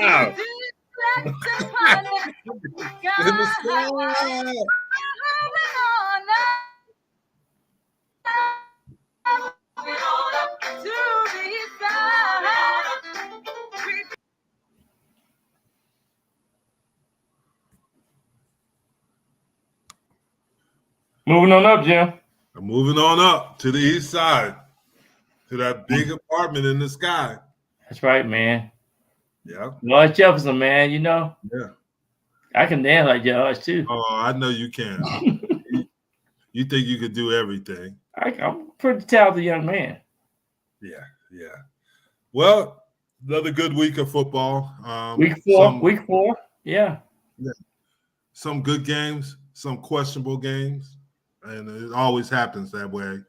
Wow. In the sky. Moving on up, Jim. Moving on up to the east side, to that big apartment in the sky. That's right, man. Yeah. George Jefferson, man. You know, Yeah. I can dance like George too. Oh, I know you can. You think you could do everything. I'm a pretty talented young man. Yeah, yeah. Well, another good week of football. Week four. Yeah. Some good games, some questionable games, and it always happens that way.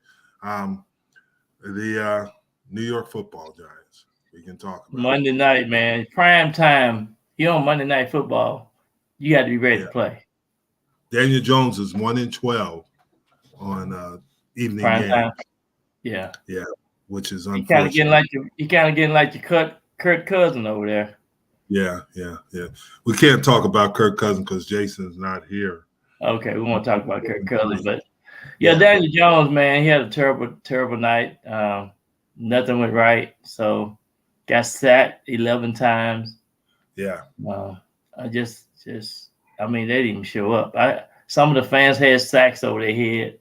The New York Football Giants. We can talk about Monday night, man. Prime time. You on Monday Night Football. You got to be ready to play. Daniel Jones is 1-12 on evening Prime game. time. Yeah. Yeah, which is You unfortunate. kind of getting like your Kirk Cousin over there. Yeah. We can't talk about Kirk Cousins because Jason's not here. Okay, we won't talk about Kirk Cousins, but Daniel Jones, man, he had a terrible night. Nothing went right, so got sacked 11 times. Yeah. I just, I mean, they didn't even show up. Some of the fans had sacks over their head.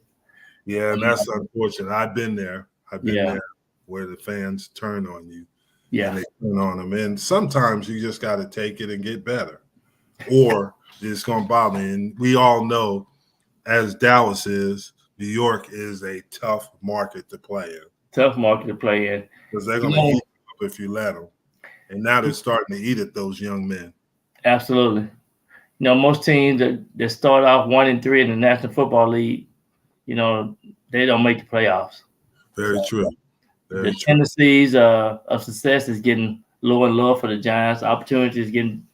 Yeah, and that's unfortunate. I've been there. There where the fans turn on you. Yeah. And they turn on them. And sometimes you just got to take it and get better. Or it's going to bother me. And we all know, as Dallas is, New York is a tough market to play in. Tough market to play in. Because they're going to eat up if you let them. And now they're starting to eat at those young men. Absolutely. You know, most teams that start off 1-3 in the National Football League, you know, they don't make the playoffs. Very true. The tendencies of success is getting lower and lower for the Giants. Opportunity is getting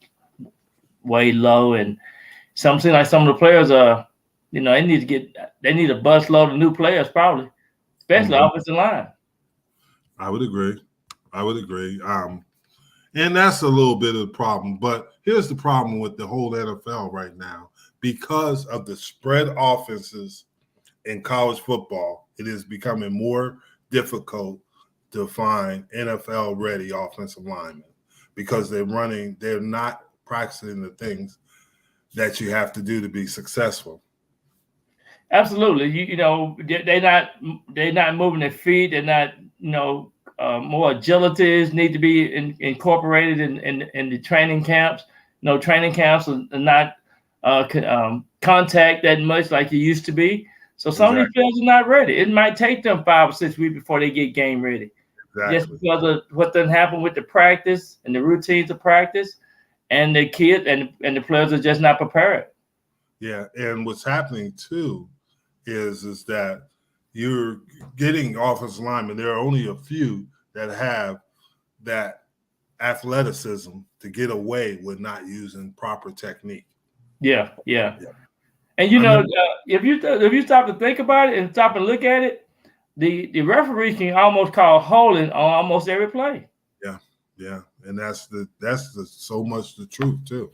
way low, and some of the players are, you know, they need a busload of new players probably, especially offensive line. I would agree. And that's a little bit of the problem. But here's the problem with the whole NFL right now. Because of the spread offenses in college football, it is becoming more difficult to find NFL-ready offensive linemen because they're not practicing the things that you have to do to be successful. Absolutely. You know, they're not moving their feet. They're not, you know, more agilities need to be incorporated in the training camps. You know, training camps are not contact that much like it used to be. So some of these players are not ready. It might take them 5 or 6 weeks before they get game ready. Exactly. Just because of what doesn't happen with the practice and the routines of practice, and the kids and the players are just not prepared. Yeah, and what's happening too is that you're getting offensive linemen. There are only a few that have that athleticism to get away with not using proper technique. Yeah. And you know, if you stop to think about it and stop and look at it, the referee can almost call holding on almost every play. Yeah, and that's so much the truth too.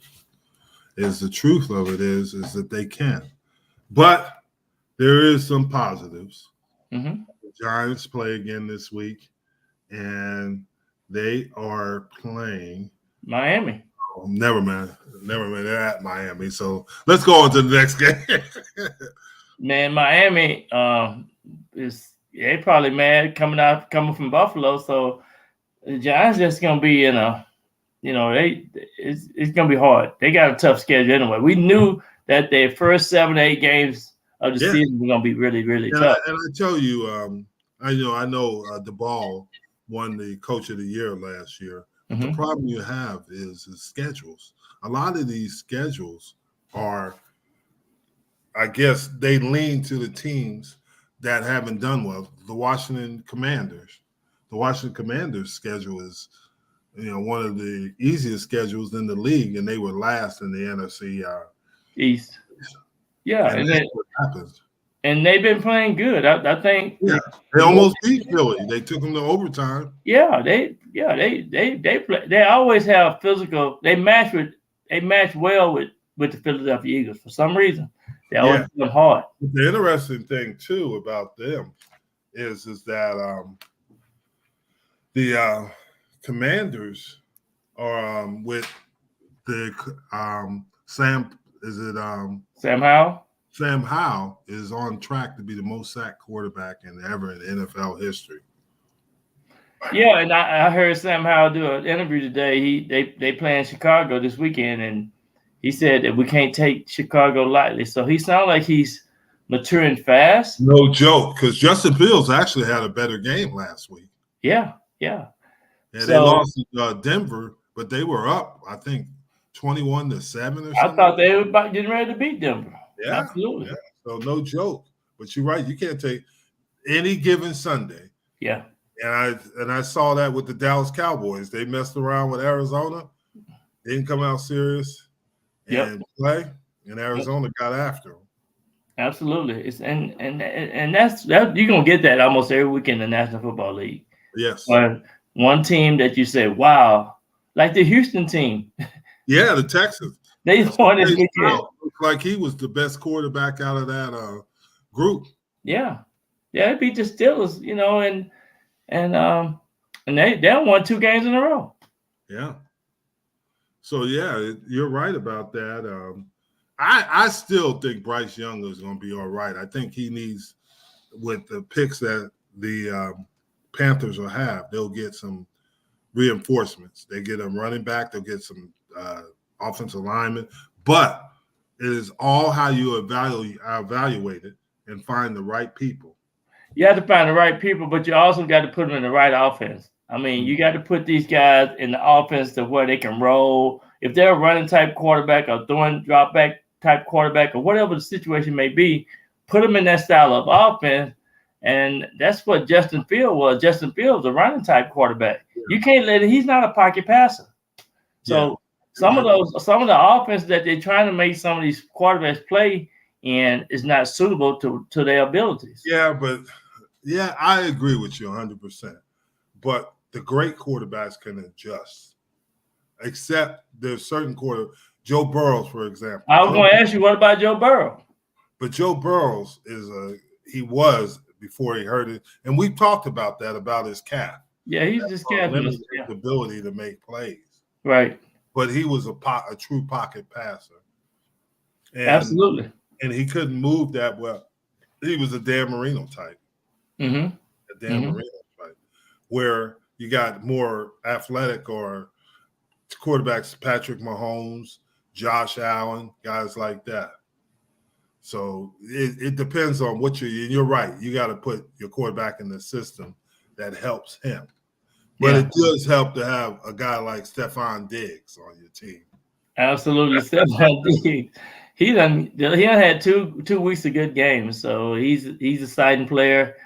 Is the truth of it is that they can, but there is some positives. Mm-hmm. The Giants play again this week, and they are playing Miami. Oh, never mind. They're at Miami. So let's go on to the next game. Man, Miami they probably mad coming from Buffalo. So the Giants just gonna be in a, you know, it's gonna be hard. They got a tough schedule anyway. We knew that their first 7 to 8 games of the season were gonna be really, really tough. And I tell you, I know DeBall won the Coach of the Year last year. But the problem you have is schedules. A lot of these schedules are, I guess, they lean to the teams that haven't done well. The Washington Commanders. The Washington Commanders schedule is, you know, one of the easiest schedules in the league, and they were last in the NFC East. Yeah, and that's what happens. and they've been playing good. I think. Yeah, they almost beat Philly. They took them to overtime. Yeah, they play. They always have physical. They match well with the Philadelphia Eagles for some reason. They always play them hard. The interesting thing too about them is that the Commanders are with the Sam. Is it Sam Howell? Sam Howell is on track to be the most sacked quarterback ever in NFL history. Yeah, and I heard Sam Howell do an interview today. They play in Chicago this weekend, and he said that we can't take Chicago lightly. So he sounds like he's maturing fast. No joke, because Justin Fields actually had a better game last week. Yeah. They lost to Denver, but they were up, I think, 21-7 or something. I thought they were about getting ready to beat Denver. Yeah, absolutely. Yeah. So no joke. But you're right. You can't take any given Sunday. Yeah. And I saw that with the Dallas Cowboys. They messed around with Arizona, didn't come out serious and play, and Arizona got after them. Absolutely. It's and that's you're gonna get that almost every week in the National Football League. Yes. One team that you say, wow, like the Houston team. Yeah, the Texans. They won this weekend. Looked like he was the best quarterback out of that group. Yeah, they beat the Steelers, and they won 2 games in a row. Yeah. So yeah, you're right about that. I still think Bryce Young is going to be all right. I think he needs, with the picks that the Panthers will have, they'll get some reinforcements. They get a running back, they'll get some offensive linemen, but it is all how you evaluate it and find the right people. You have to find the right people, but you also got to put them in the right offense. I mean, you got to put these guys in the offense to where they can roll. If they're a running type quarterback or throwing drop back type quarterback or whatever the situation may be, put them in that style of offense. And that's what Justin Fields was. Justin Fields, a running type quarterback. Yeah. You can't let it. He's not a pocket passer. So some of the offense that they're trying to make some of these quarterbacks play in is not suitable to their abilities. Yeah, I agree with you 100%. But the great quarterbacks can adjust, except there's certain Joe Burrows, for example. I was going to ask you, what about Joe Burrow? But Joe Burrows he was before he hurt it, and we've talked about that, about his calf. Yeah, he's just limited ability to make plays. Right. But he was a true pocket passer. Absolutely. And he couldn't move that well. He was a Dan Marino type. Mm-hmm. A Dan Marino type, where you got more athletic or quarterbacks, Patrick Mahomes, Josh Allen, guys like that. So it depends on what you're right. You got to put your quarterback in the system that helps him. But it does help to have a guy like Stephon Diggs on your team. Absolutely. Stephon Diggs. He done had two weeks of good games. So he's a exciting player,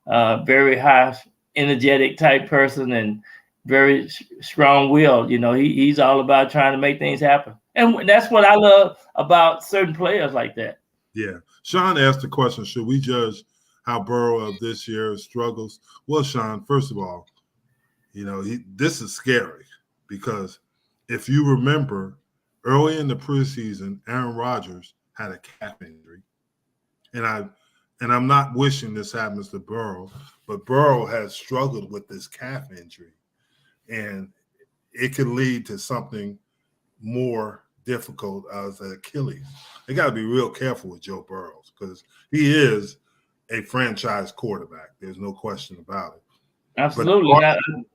very high energetic type person and very strong-willed. He's all about trying to make things happen. And that's what I love about certain players like that. Yeah. Sean asked the question, should we judge how Burrow of this year struggles? Well, Sean, first of all, this is scary because if you remember early in the preseason, Aaron Rodgers had a calf injury. And I'm not wishing this happens to Burrow, but Burrow has struggled with this calf injury. And it could lead to something more difficult as an Achilles. They got to be real careful with Joe Burrow because he is a franchise quarterback. There's no question about it. Absolutely.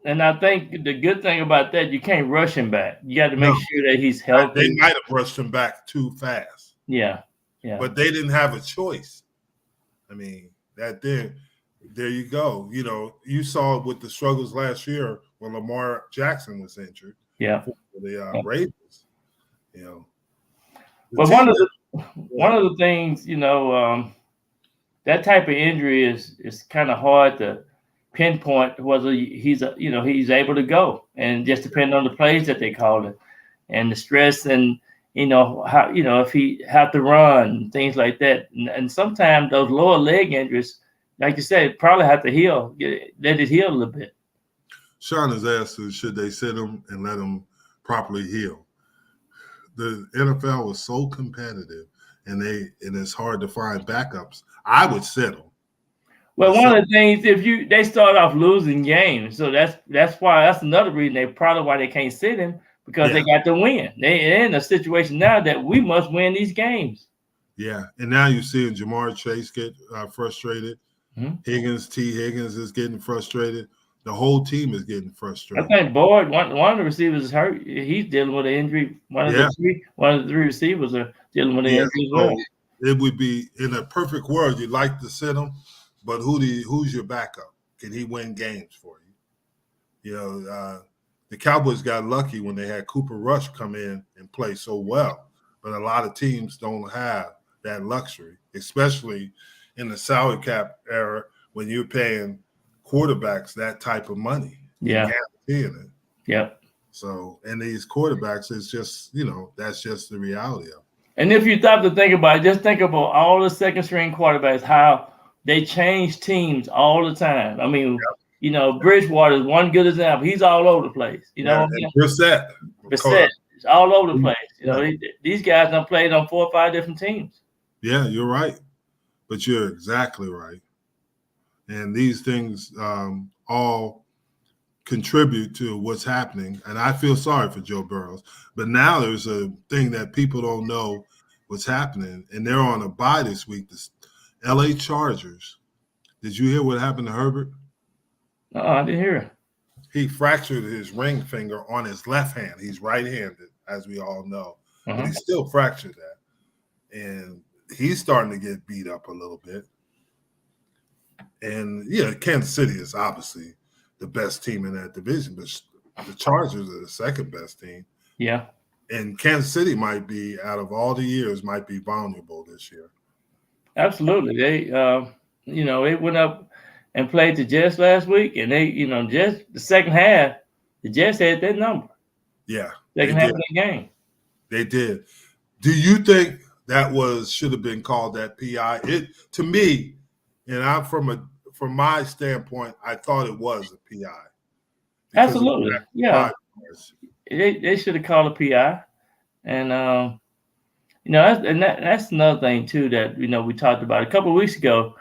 And I think the good thing about that, you can't rush him back. You got to make sure that he's healthy. They might have rushed him back too fast. Yeah. But they didn't have a choice. I mean, there you go. You saw it with the struggles last year when Lamar Jackson was injured. Yeah. For the Ravens. But one of the things, that type of injury is kind of hard to pinpoint whether he's able to go, and just depend on the plays that they call it and the stress and if he have to run, things like that. And sometimes those lower leg injuries, like you said, probably have to heal, let it heal a little bit. Sean has asked, should they sit him and let him properly heal? The NFL was so competitive, and it's hard to find backups. I would sit him. Well, one of the things, they start off losing games, so that's another reason why they can't sit him, because they got to win. They're in a situation now that we must win these games. Yeah, and now you're seeing Jamar Chase get frustrated. Mm-hmm. Higgins is getting frustrated. The whole team is getting frustrated. I think Boyd, one of the receivers is hurt. He's dealing with an injury. One of the three receivers are dealing with an injury as well. It would be, in a perfect world, you'd like to sit him, but who's your backup? Can he win games for you? The Cowboys got lucky when they had Cooper Rush come in and play so well, but a lot of teams don't have that luxury, especially in the salary cap era when you're paying quarterbacks that type of money. Yeah. Guaranteeing it. Yep. So, and these quarterbacks, it's just, that's just the reality of it. And if you stop to think about it, just think about all the second string quarterbacks, how they change teams all the time. I mean, Bridgewater is one good example. He's all over the place. Brissett is all over the place. These guys done played on 4 or 5 different teams. Yeah, you're right. But you're exactly right. And these things all contribute to what's happening. And I feel sorry for Joe Burrow. But now there's a thing that people don't know what's happening. And they're on a bye this week. The LA Chargers. Did you hear what happened to Herbert? No, I didn't hear it. He fractured his ring finger on his left hand. He's right-handed, as we all know. But he still fractured that. And he's starting to get beat up a little bit. And, Kansas City is obviously the best team in that division, but the Chargers are the second best team. Yeah. And Kansas City might be, out of all the years, might be vulnerable this year. Absolutely. They, they went up and played the Jets last week, and they, just the second half, the Jets had that number. Yeah. Second half of the game. They did. Do you think that should have been called that PI? To me, and I'm from my standpoint, I thought it was a PI. Absolutely. Yeah. They should have called a PI. And that's another thing too that we talked about a couple of weeks ago.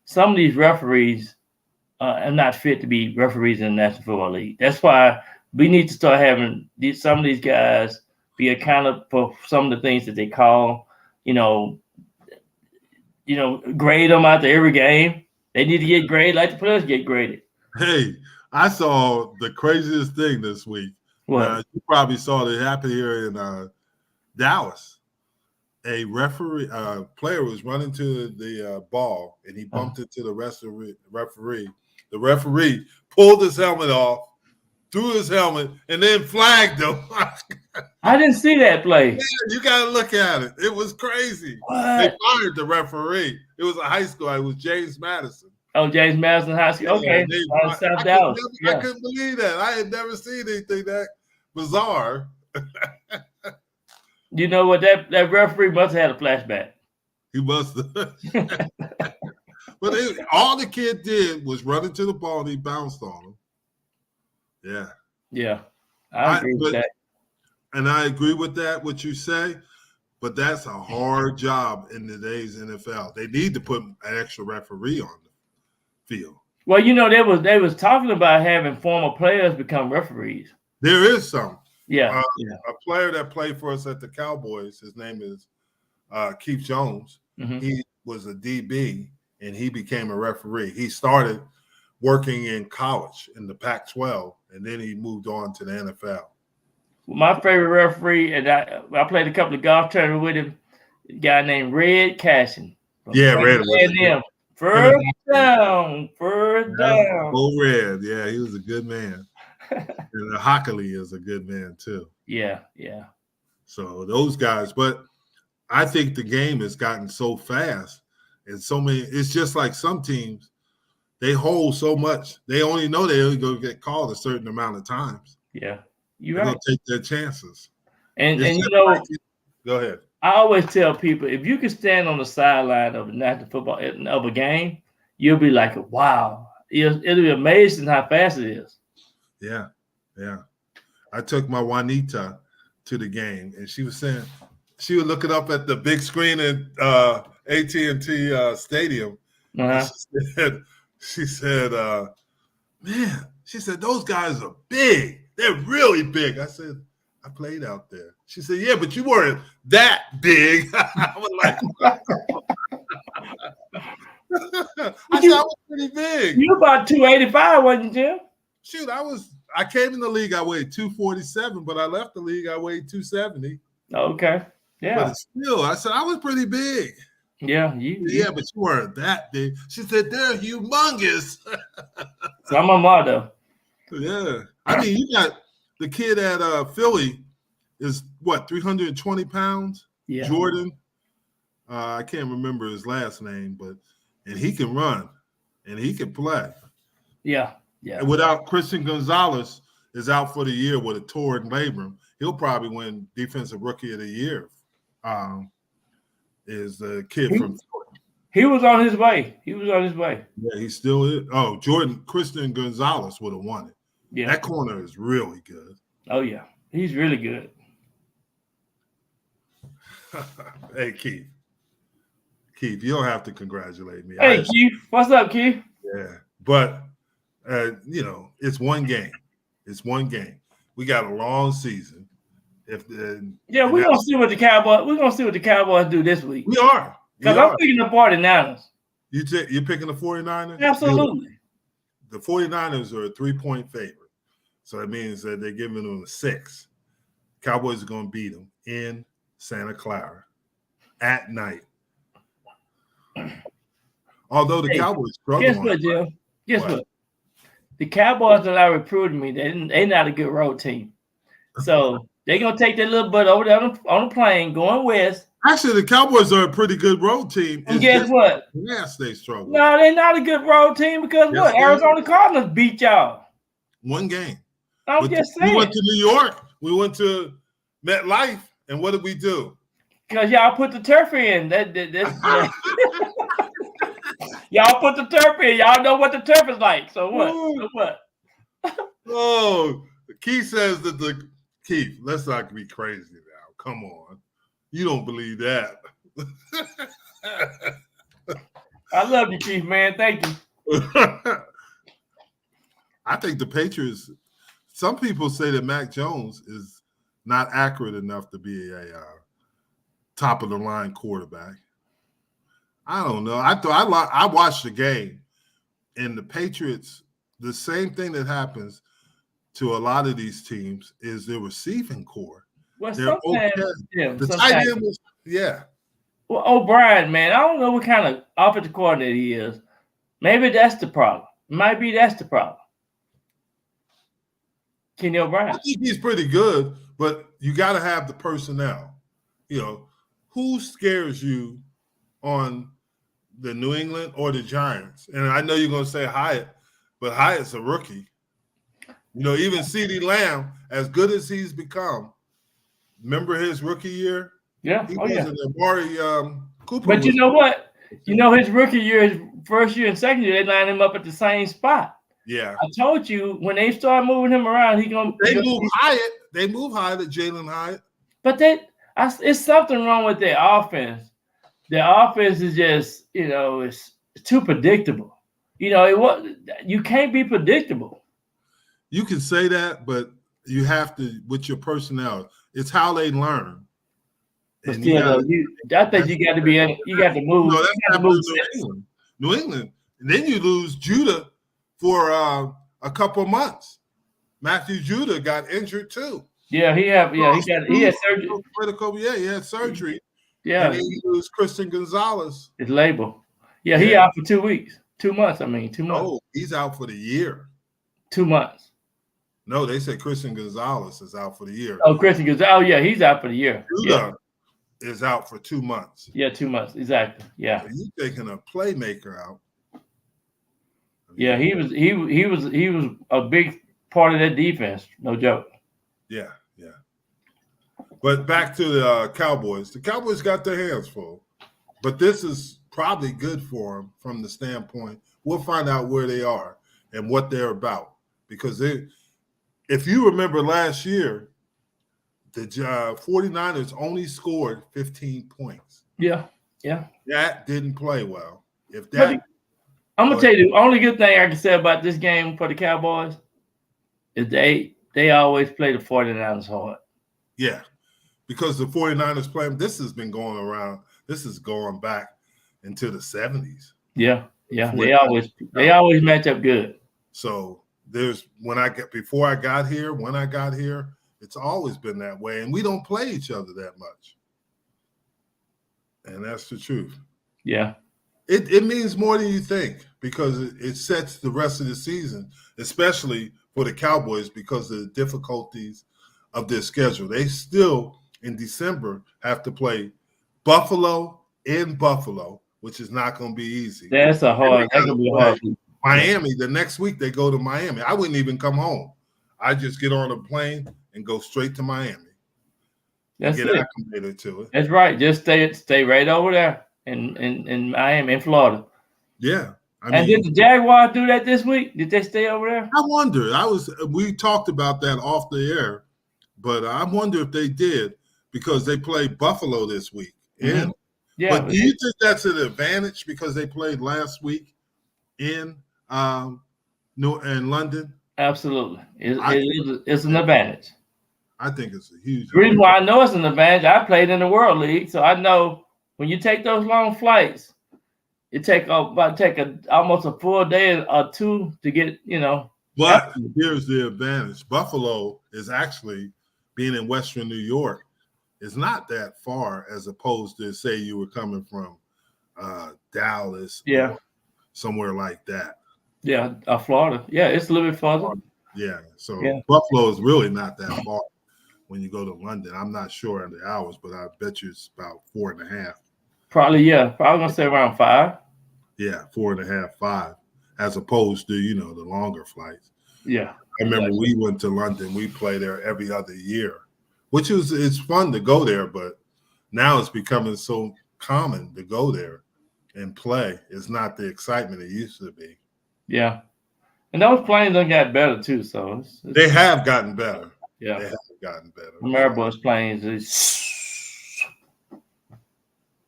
Some of these referees are not fit to be referees in the National Football League. That's why we need to start having some of these guys be accountable for some of the things that they call. Grade them after every game. They need to get graded like the players get graded. Hey, I saw the craziest thing this week. What? You probably saw it happen here in Dallas. A player was running to the ball, and he bumped into the referee. The referee pulled his helmet off, threw his helmet, and then flagged him. I didn't see that play. Man, you got to look at it. It was crazy. What? They fired the referee. It was a high school. It was James Madison. Oh, James Madison High School. Okay. South Dallas. I couldn't believe that. I had never seen anything that bizarre. You know what? That referee must have had a flashback. He must have. But all the kid did was run into the ball and he bounced on him. Yeah. Yeah. I agree with that. And I agree with that, what you say, but that's a hard job in today's NFL. They need to put an extra referee on the field. Well, they was talking about having former players become referees. There is some. Yeah. A player that played for us at the Cowboys, his name is Keith Jones. Mm-hmm. He was a DB, and he became a referee. He started working in college in the Pac-12, and then he moved on to the NFL. My favorite referee, and I played a couple of golf tournaments with him, a guy named Red Cashin. Yeah, Red. First down. Go Red. Yeah, he was a good man. And Hockley is a good man too. Yeah. So those guys, but I think the game has gotten so fast and so many. It's just like some teams, they hold so much. They only know they're only going to get called a certain amount of times. Yeah, they're going to take their chances. And Go ahead. I always tell people, if you can stand on the sideline of a national football of a game, you'll be like, wow. It'll be amazing how fast it is. Yeah, yeah. I took my Juanita to the game, and she was saying she was looking up at the big screen in AT&T Stadium. Uh-huh. And she said, man, she said, those guys are big. They're really big. I said, I played out there. She said, yeah, but you weren't that big. I was like, I said, I was pretty big. You about 285, wasn't you, Jim? Shoot, I came in the league, I weighed 247, but I left the league, I weighed 270. Okay. Yeah. But still, I said, I was pretty big. Yeah. But you weren't that big. She said, they're humongous. Some of them are, though. Yeah. I mean, you got the kid at Philly is what, 320 pounds? Yeah. Jordan. I can't remember his last name, and he can run and he can play. Yeah. Yeah. And without Christian Gonzalez is out for the year with a torn labrum, he'll probably win Defensive Rookie of the Year. Is the kid from he was on his way. Yeah, he still is. Oh, Christian Gonzalez would have won it. Yeah. That corner is really good. Oh, yeah. He's really good. Hey, Keith, you don't have to congratulate me. Hey, Keith. What's up, Keith? Yeah. But, it's one game. It's one game. We got a long season. We're gonna see what the Cowboys do this week. We are. Because I'm picking the 49ers. You're picking the 49ers? Absolutely. The 49ers are a 3-point favorite. So that means that they're giving them a 6. Cowboys are going to beat them in Santa Clara at night. Although the Cowboys struggle. Guess what, Jim? Guess what? The Cowboys that are recruiting me, they're not a good road team. So they're going to take their little butt over there on the plane going west. Actually, the Cowboys are a pretty good road team. And guess what? Yes, they struggle. No, they're not a good road team because what? Arizona Cardinals beat y'all. One game. I'm just saying. We went to New York. We went to MetLife. And what did we do? Because y'all put the turf in. Y'all put the turf in. Y'all know what the turf is like. So what? Oh, Keith says that Keith, let's not be crazy now. Come on. You don't believe that. I love you, Keith, man. Thank you. I think the Patriots, some people say that Mac Jones is not accurate enough to be a top of the line quarterback. I don't know. I watched the game, and the Patriots, the same thing that happens to a lot of these teams is their receiving core. Well, the tight end was, Well, O'Brien, man, I don't know what kind of offensive coordinator he is. Maybe that's the problem. That's the problem. Kenny O'Brien. I think he's pretty good, but you got to have the personnel. Who scares you on the New England or the Giants? And I know you're going to say Hyatt, but Hyatt's a rookie. Even CeeDee Lamb, as good as he's become, remember his rookie year? Yeah. He wasn't Amari Cooper. But you know what? His rookie year, his first year and second year, they lined him up at the same spot. Yeah. I told you, when they start moving him around, They move Hyatt. They move Hyatt, Jalen Hyatt. But it's something wrong with their offense. Their offense is just, it's too predictable. You can't be predictable. You can say that, but you have to, with your personnel, it's how they learn. But still, I think you got to move. No, that's happening in New England. And then you lose Judah for a couple of months. Matthew Judah got injured too. Yeah, he had surgery. Critical, he had surgery. Yeah. And then you lose Christian Gonzalez. His label. Yeah, he out for 2 weeks. 2 months, 2 months. Oh, he's out for the year. 2 months. No, they said Christian Gonzalez is out for the year. Oh, Christian Gonzalez. Oh, yeah, he's out for the year. Judah is out for 2 months. Yeah, 2 months. Exactly. Yeah. You taking a playmaker out. Yeah, he was a big part of that defense. No joke. Yeah. But back to the Cowboys. The Cowboys got their hands full, but this is probably good for them from the standpoint. We'll find out where they are and what they're about. Because if you remember last year, the 49ers only scored 15 points. Yeah. That didn't play well. I'm going to tell you, the only good thing I can say about this game for the Cowboys is they always play the 49ers hard. Yeah, because the 49ers play them. This has been going around. This is going back into the 70s. Yeah. They always match up good. So when I got here, it's always been that way. And we don't play each other that much. And that's the truth. Yeah. It means more than you think because it sets the rest of the season, especially for the Cowboys because of the difficulties of their schedule. They still, in December, have to play Buffalo in Buffalo, which is not going to be easy. That's going to be hard. Miami, the next week they go to Miami. I wouldn't even come home. I just get on a plane and go straight to Miami. That's get it. acclimated to it. That's right. Just stay right over there in Miami, in Florida. Yeah. And did the Jaguars do that this week? Did they stay over there? I wonder. We talked about that off the air, but I wonder if they did because they played Buffalo this week. Mm-hmm. Yeah. But do you think that's an advantage because they played last week in London? Absolutely. It's an advantage. I think it's a huge The reason why I know it's an advantage, I played in the World League, so I know when you take those long flights, it take almost a full day or two to get, But here's the advantage. Buffalo is actually being in Western New York is not that far as opposed to say you were coming from Dallas or somewhere like that. Yeah, Florida. Yeah, it's a little bit farther. Yeah, so Buffalo is really not that far when you go to London. I'm not sure on the hours, but I bet you it's about 4.5. Probably gonna say around 5. Yeah, 4.5, 5, as opposed to the longer flights. Yeah, I remember we went to London. We play there every other year, which it's fun to go there, but now it's becoming so common to go there and play. It's not the excitement it used to be. Yeah, and those planes have got better too. So they have gotten better. Yeah, they have gotten better. Airbus planes,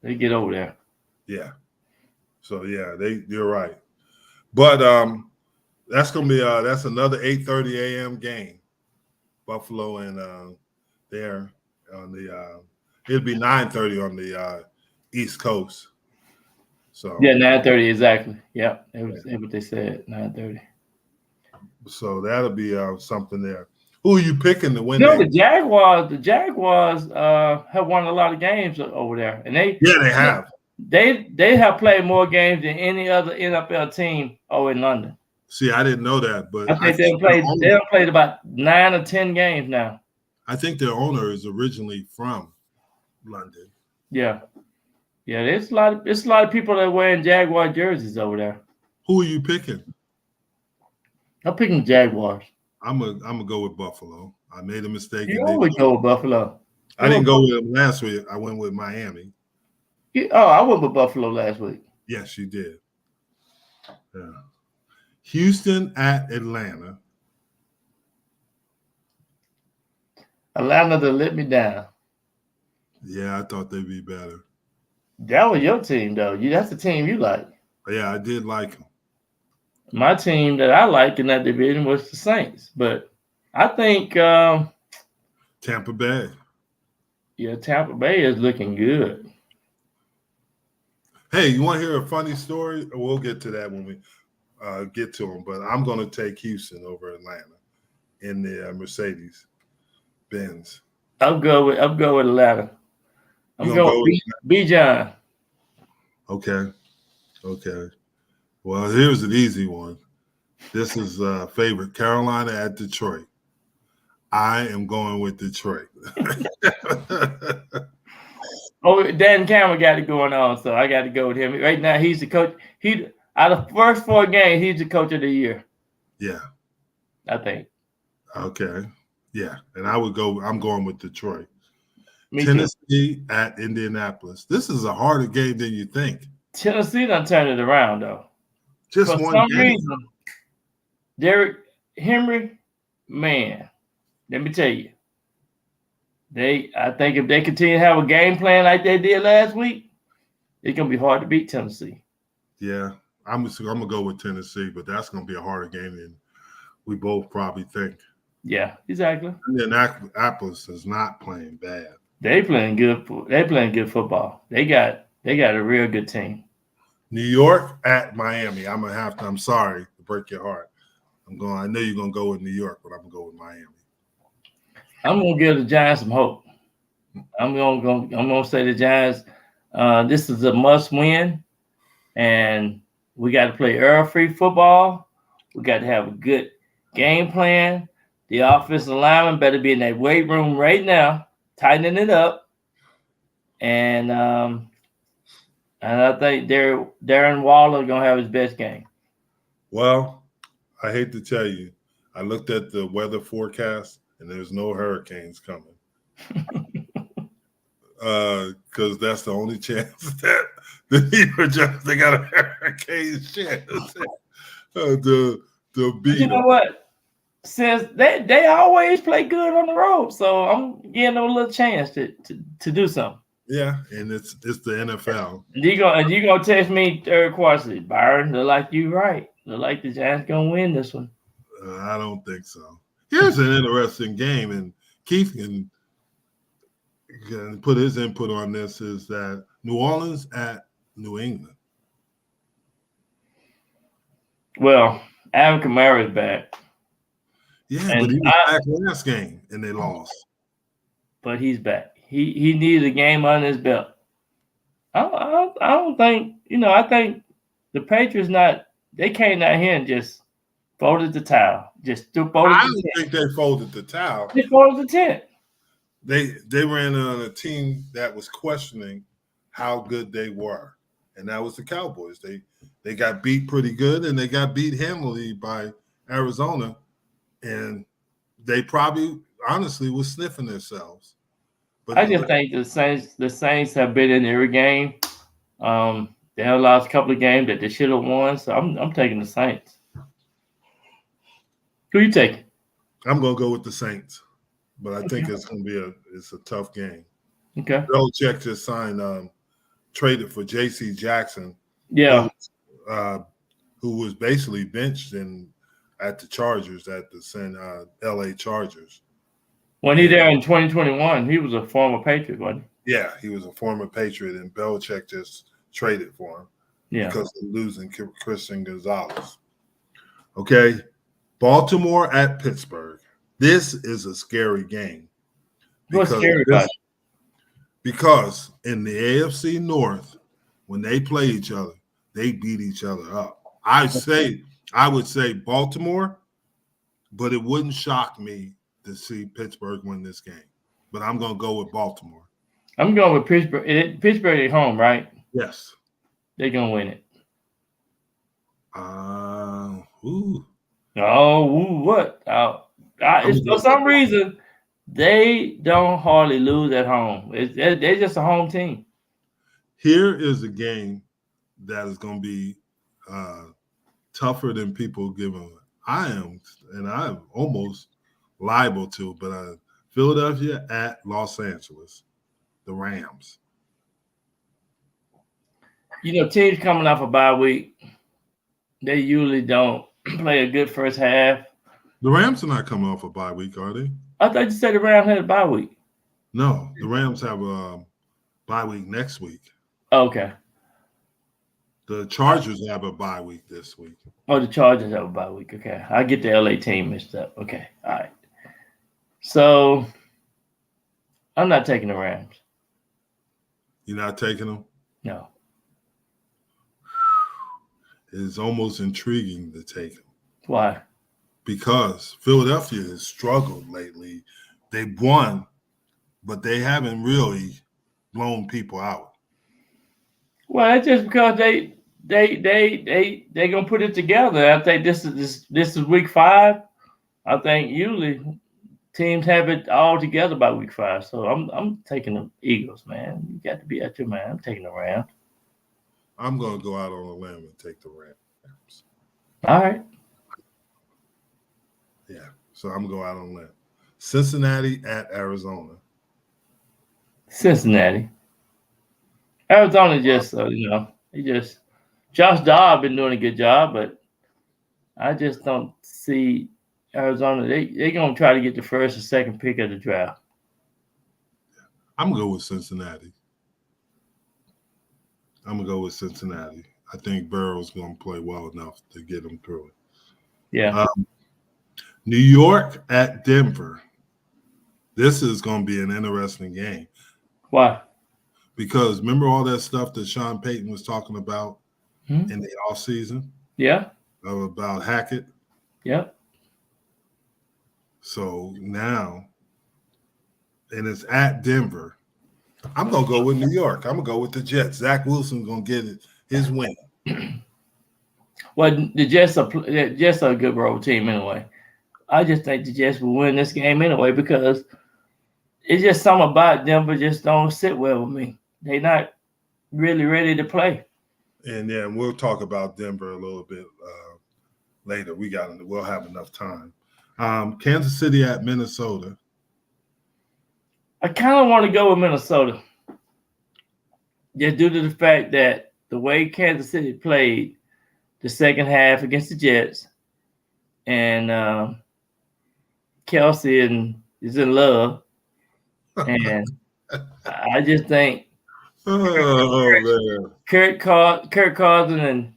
they get over there. Yeah. So you're right. But that's gonna be that's another 8:30 a.m. game. Buffalo and there on the it'll be 9:30 on the East Coast. So 9:30 exactly. Yeah, that was what they said. 9:30. So that'll be something there. Who are you picking to win? The Jaguars. The Jaguars have won a lot of games over there, and they have. They have played more games than any other NFL team over in London. See, I didn't know that, but I think they've played about 9 or 10 games now. I think their owner is originally from London. Yeah. There's a lot of people that wearing Jaguar jerseys over there. Who are you picking? I'm picking Jaguars. I'm gonna go with Buffalo. I made a mistake. You always go with Buffalo. I didn't go with them last week. I went with Miami. I went with Buffalo last week. Yes, you did. Yeah. Houston at Atlanta. Atlanta to let me down. Yeah, I thought they'd be better. That was your team, though. That's the team you like. Yeah, I did like them. My team that I like in that division was the Saints, but I think Tampa Bay. Yeah, Tampa Bay is looking good. Hey, you want to hear a funny story? We'll get to that when we get to them. But I'm going to take Houston over Atlanta in the Mercedes Benz. I'm going with Atlanta. I'm going with B-John. Okay. Well, here's an easy one. This is favorite, Carolina at Detroit. I am going with Detroit. Dan Cameron got it going on, so I got to go with him. Right now, he's the coach. Out of the first 4 games, he's the coach of the year. Yeah. I think. Okay. Yeah. And I'm going with Detroit. Tennessee at Indianapolis. This is a harder game than you think. Tennessee done turned it around though. Just for one some game. reason, Derrick Henry, man, let me tell you, I think if they continue to have a game plan like they did last week, it's gonna be hard to beat Tennessee. Yeah, I'm gonna go with Tennessee, but that's gonna be a harder game than we both probably think. Yeah, exactly. Indianapolis is not playing bad. They playing good. They playing good football. They got a real good team. New York at Miami. I'm sorry to break your heart. I know you're gonna go with New York, but I'm gonna go with Miami. I'm gonna give the Giants some hope. I'm gonna say the Giants. This is a must win, and we got to play error-free football. We got to have a good game plan. The offensive lineman better be in that weight room right now, tightening it up. And I think Darren Waller gonna have his best game. Well, I hate to tell you, I looked at the weather forecast and there's no hurricanes coming. Because that's the only chance that the New York Giants, they got a hurricane chance to beat. You know what? Since they always play good on the road, so I'm giving them a little chance to do something. Yeah, and it's the NFL. And you gonna text me third quarter, Byron? Look like you right. Look like the Giants gonna win this one. I don't think so. Here's an interesting game, and Keith can put his input on this. Is that New Orleans at New England? Well, Alvin Kamara is back. Yeah, and but he was back last game and they lost. But he's back. He needed a game under his belt. I don't think, I think the Patriots they came out here and just folded the towel. I don't think they folded the towel. They folded the tent. They ran on a team that was questioning how good they were. And that was the Cowboys. They got beat pretty good, and they got beat handily by Arizona. And they probably, honestly, was sniffing themselves. But I just think the Saints have been in every game. They have lost a couple of games that they should have won. So I'm taking the Saints. Who you taking? I'm gonna go with the Saints, but I think it's gonna be a tough game. Okay. Belichick just traded for J.C. Jackson. Yeah. Who was basically benched at the Chargers, at the L.A. Chargers. When he there in 2021, he was a former Patriot, wasn't he? Yeah, he was a former Patriot, and Belichick just traded for him. Yeah. Because of losing Christian Gonzalez. Okay. Baltimore at Pittsburgh. This is a scary game. What's scary about it? Because in the AFC North, when they play each other, they beat each other up. I would say Baltimore, but it wouldn't shock me to see Pittsburgh win this game. But I'm going to go with Baltimore. I'm going with Pittsburgh. Pittsburgh at home, right? Yes. They're going to win it. What? For some reason, they don't hardly lose at home. They're just a home team. Here is a game that is going to be tougher than people give them. I'm almost liable to, but Philadelphia at Los Angeles, the Rams. Teams coming off a bye week, they usually don't play a good first half. The Rams are not coming off a bye week, are they? I thought you said the Rams had a bye week. No, the Rams have a bye week next week. Okay. The Chargers have a bye week this week. Oh, the Chargers have a bye week. Okay. I get the LA team mixed up. Okay. All right. So I'm not taking the Rams. You're not taking them? No. It's almost intriguing to take them. Why? Because Philadelphia has struggled lately. They've won, but they haven't really blown people out. Well, that's just because they gonna put it together. I think this is week 5. I think usually teams have it all together by week 5. So I'm taking the Eagles, man. You got to be at your man. I'm taking the Rams. I'm going to go out on a limb and take the Rams. All right. Yeah, so I'm going to go out on a limb. Cincinnati at Arizona. Cincinnati. Arizona just, Josh Dobbs been doing a good job, but I just don't see Arizona. They're going to try to get the first or second pick of the draft. I'm going to go with Cincinnati. I think Burrow's going to play well enough to get him through it. Yeah. New York at Denver. This is going to be an interesting game. Why? Because remember all that stuff that Sean Payton was talking about in the offseason? Yeah. About Hackett? Yeah. So now, and it's at Denver. I'm going to go with New York. I'm going to go with the Jets. Zach Wilson's going to get his win. Well, the Jets are a good road team anyway. I just think the Jets will win this game anyway because it's just something about Denver just don't sit well with me. They're not really ready to play. And then we'll talk about Denver a little bit later. We'll have enough time. Kansas City at Minnesota. I kind of want to go with Minnesota. Just due to the fact that the way Kansas City played the second half against the Jets, and Kelsey is in love, and I just think Kirk Cousins and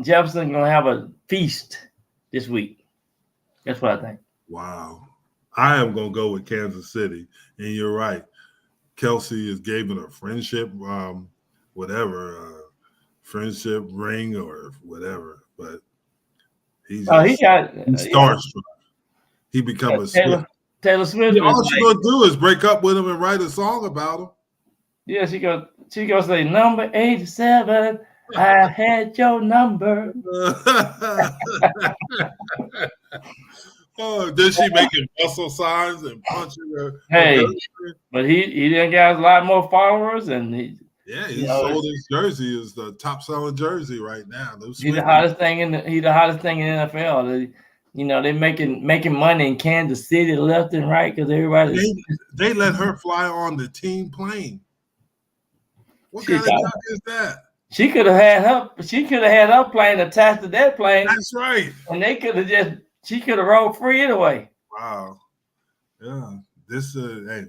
Jefferson gonna have a feast this week. That's what I think. Wow. I am going to go with Kansas City. And you're right. Kelsey is giving a friendship, friendship ring or whatever. But he's starstruck. He become a Taylor Swift. All she's going to do is break up with him and write a song about him. Yeah, she go say, number 87, I had your number. Oh, did she making muscle signs and punching her? Hey, but he done got a lot more followers, and he sold his jersey is the top selling jersey right now. He's the hottest thing in the NFL. They're making money in Kansas City left and right because everybody they let her fly on the team plane. What kind of job is that? She could have had her plane attached to that plane. That's right. And they could have she could have rolled free anyway. Wow. Yeah.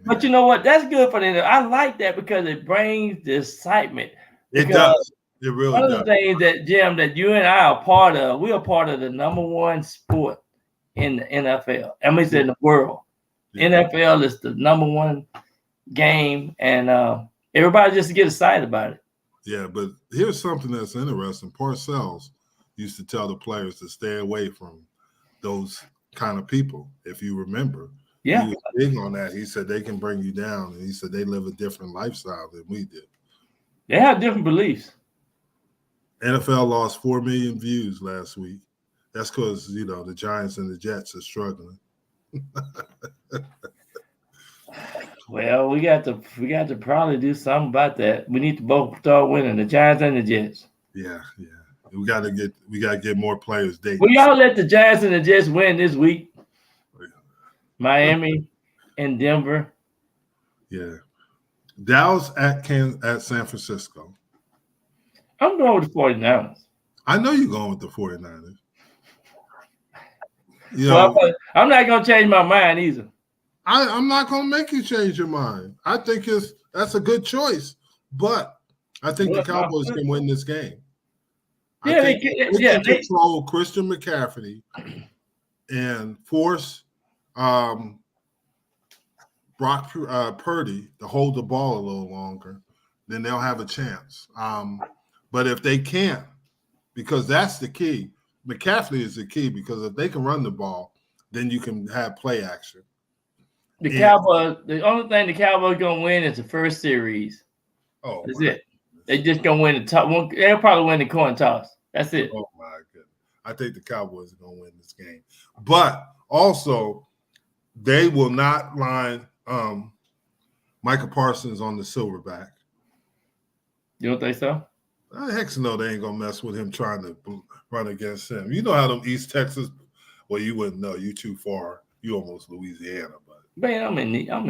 But you know what? That's good for them. I like that because it brings the excitement. It does. It really does. One of the things that, Jim, that you and I are part of, we are part of the number one sport in the NFL. It's in the world. Yeah. NFL is the number one game, and everybody just get excited about it. Yeah, but here's something that's interesting. Parcells used to tell the players to stay away from those kind of people, if you remember. Yeah. He was big on that. He said they can bring you down, and he said they live a different lifestyle than we did. They have different beliefs. NFL lost 4 million views last week. That's because, the Giants and the Jets are struggling. Well, we got to probably do something about that. We need to both start winning, the Giants and the Jets. Yeah. We got to get more players dating. Well, y'all let the Giants and the Jets win this week. Miami and Denver. Yeah. Dallas at San Francisco. I'm going with the 49ers. I know you're going with the 49ers. I'm not going to change my mind either. I'm not going to make you change your mind. I think that's a good choice, but I think the Cowboys can win this game. They can control Christian McCaffrey and force Brock Purdy to hold the ball a little longer, then they'll have a chance. But if they can't, because that's the key, McCaffrey is the key, because if they can run the ball, then you can have play action. The only thing the Cowboys gonna win is the first series. Oh, that's it. They just gonna win the top one. They'll probably win the coin toss. That's it. Oh my goodness! I think the Cowboys are gonna win this game, but also They will not line Micah Parsons on the silverback. You don't think so? Heck no, they ain't gonna mess with him trying to run against him. You know how them East Texas. Well, you wouldn't know. You too far. You almost Louisiana, but Man, I'm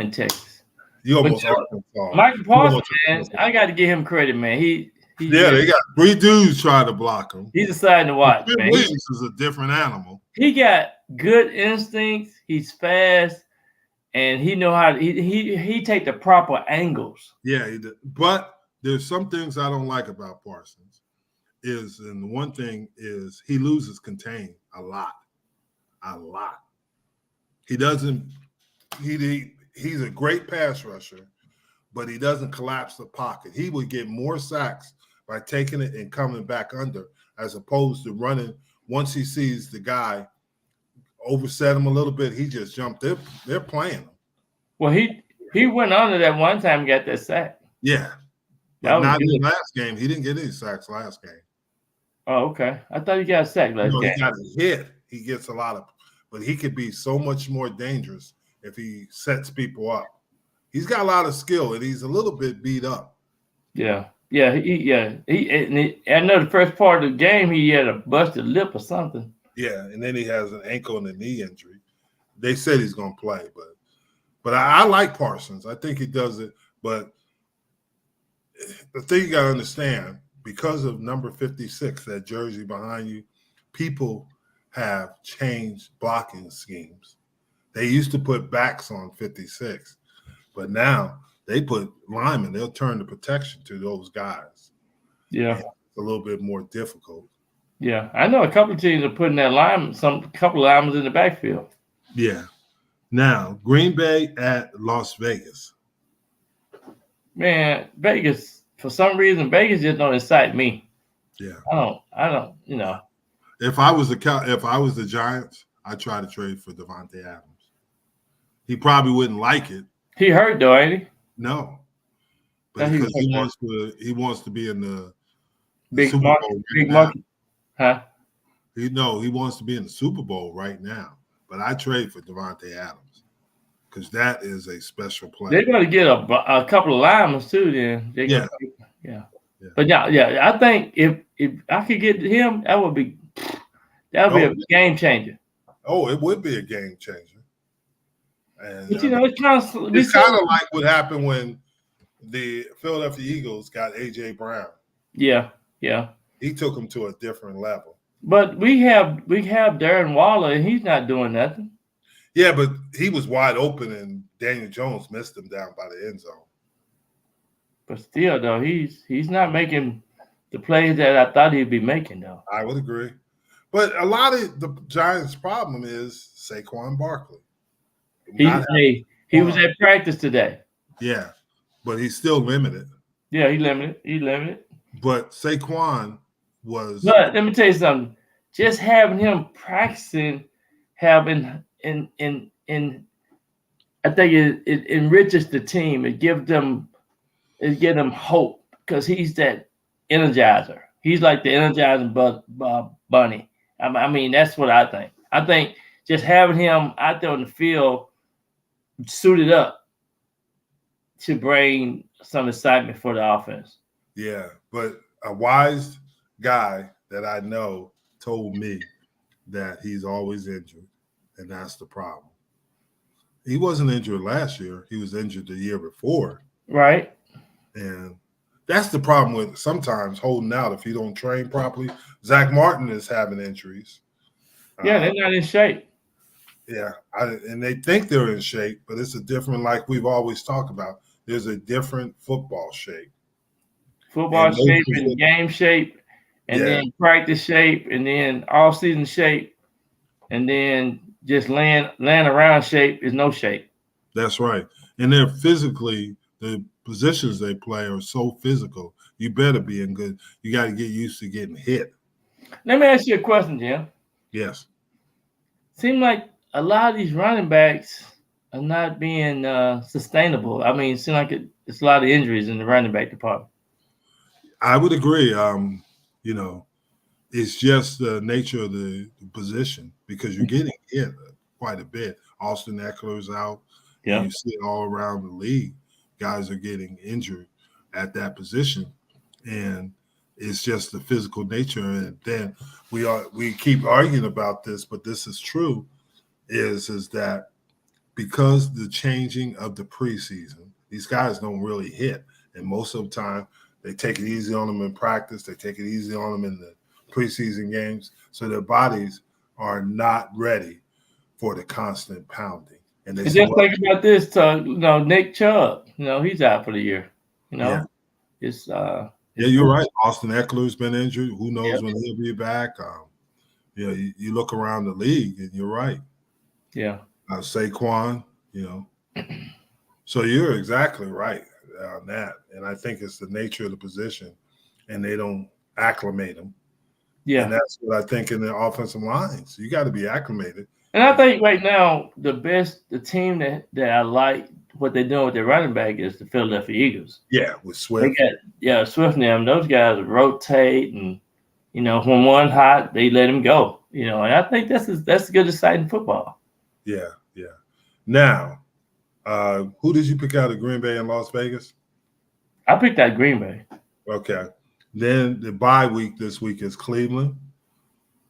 in Texas. You almost Arkansas. Micah Parsons, man, I got to give him credit, man. They got 3 dudes trying to block him. He's deciding to watch. Trent Williams is a different animal. He got good instincts. He's fast, and he know how to, he take the proper angles. Yeah, he did. But there's some things I don't like about Parsons. And one thing is he loses contain a lot. He doesn't. He's a great pass rusher, but he doesn't collapse the pocket. He would get more sacks by taking it and coming back under, as opposed to running. Once he sees the guy overset him a little bit, he just jumped. They're playing him. Well, he went under that one time and got that sack. Yeah, but not in the last game. He didn't get any sacks last game. Oh, okay. I thought he got a sack last game. He got a hit. He gets a lot of, but he could be so much more dangerous if he sets people up. He's got a lot of skill, and he's a little bit beat up. Yeah. I know the first part of the game he had a busted lip or something. Yeah, and then he has an ankle and a knee injury. They said he's going to play, but I like Parsons. I think he does it. But the thing you got to understand, because of number 56, that jersey behind you, people have changed blocking schemes. They used to put backs on 56, but now they put linemen. They'll turn the protection to those guys. Yeah. It's a little bit more difficult. Yeah. I know a couple of teams are putting that couple of linemen in the backfield. Yeah. Now, Green Bay at Las Vegas. Man, Vegas, for some reason, Vegas just don't excite me. Yeah. I don't, If I was the Giants, I'd try to trade for Davante Adams. He probably wouldn't like it. He hurt though, ain't he? No, but because he wants to be in the Super Bowl. Big monkey, huh? He wants to be in the Super Bowl right now. But I trade for Davante Adams because that is a special player. They're going to get a couple of linemen too. Then yeah. But yeah. I think if I could get him, that would be a game changer. Oh, it would be a game changer. And, but it's kind of like what happened when the Philadelphia Eagles got A.J. Brown. Yeah. He took him to a different level. But we have Darren Waller, and he's not doing nothing. Yeah, but he was wide open, and Daniel Jones missed him down by the end zone. But still, though, he's not making the plays that I thought he'd be making, though. I would agree. But a lot of the Giants' problem is Saquon Barkley. He was at practice today. Yeah, but he's still limited. Yeah, he's limited. But Saquon was. But let me tell you something. Just having him practicing, I think it enriches the team. It gives them hope because he's that energizer. He's like the energizing bunny. I mean, that's what I think. I think just having him out there on the field, suited up, to bring some excitement for the offense. Yeah, but a wise guy that I know told me that he's always injured, and that's the problem. He wasn't injured last year. He was injured the year before. Right. And that's the problem with sometimes holding out if you don't train properly. Zach Martin is having injuries. Yeah, they're not in shape. Yeah, and they think they're in shape, but it's a different, like we've always talked about, there's a different football shape. Football shape and game shape, and then practice shape, and then all-season shape, and then just laying around shape is no shape. That's right. And they're physically, the positions they play are so physical. You better be in good. You got to get used to getting hit. Let me ask you a question, Jim. Yes. Seems like a lot of these running backs are not being sustainable. I mean, it seems like it's a lot of injuries in the running back department. I would agree. It's just the nature of the position because you're getting hit quite a bit. Austin Eckler's out. Yeah. And you see it all around the league. Guys are getting injured at that position. And it's just the physical nature. And then we keep arguing about this, but this is true, is that because the changing of the preseason, these guys don't really hit. And most of the time, they take it easy on them in practice. They take it easy on them in the preseason games. So their bodies are not ready for the constant pounding. And they just think about this, Nick Chubb, he's out for the year. It's yeah, you're right. Austin Eckler's been injured. Who knows when he'll be back? You look around the league, and you're right. Yeah. Saquon, So you're exactly right on that. And I think it's the nature of the position, and they don't acclimate them. Yeah. And that's what I think in the offensive lines. You got to be acclimated. And I think right now the team that I like what they're doing with their running back is the Philadelphia Eagles. Yeah, with Swift. Swift and them. Those guys rotate, and when one hot, they let him go. And I think that's good, exciting football. Yeah. Now, who did you pick out of Green Bay and Las Vegas? I picked out Green Bay. Okay. Then the bye week this week is Cleveland,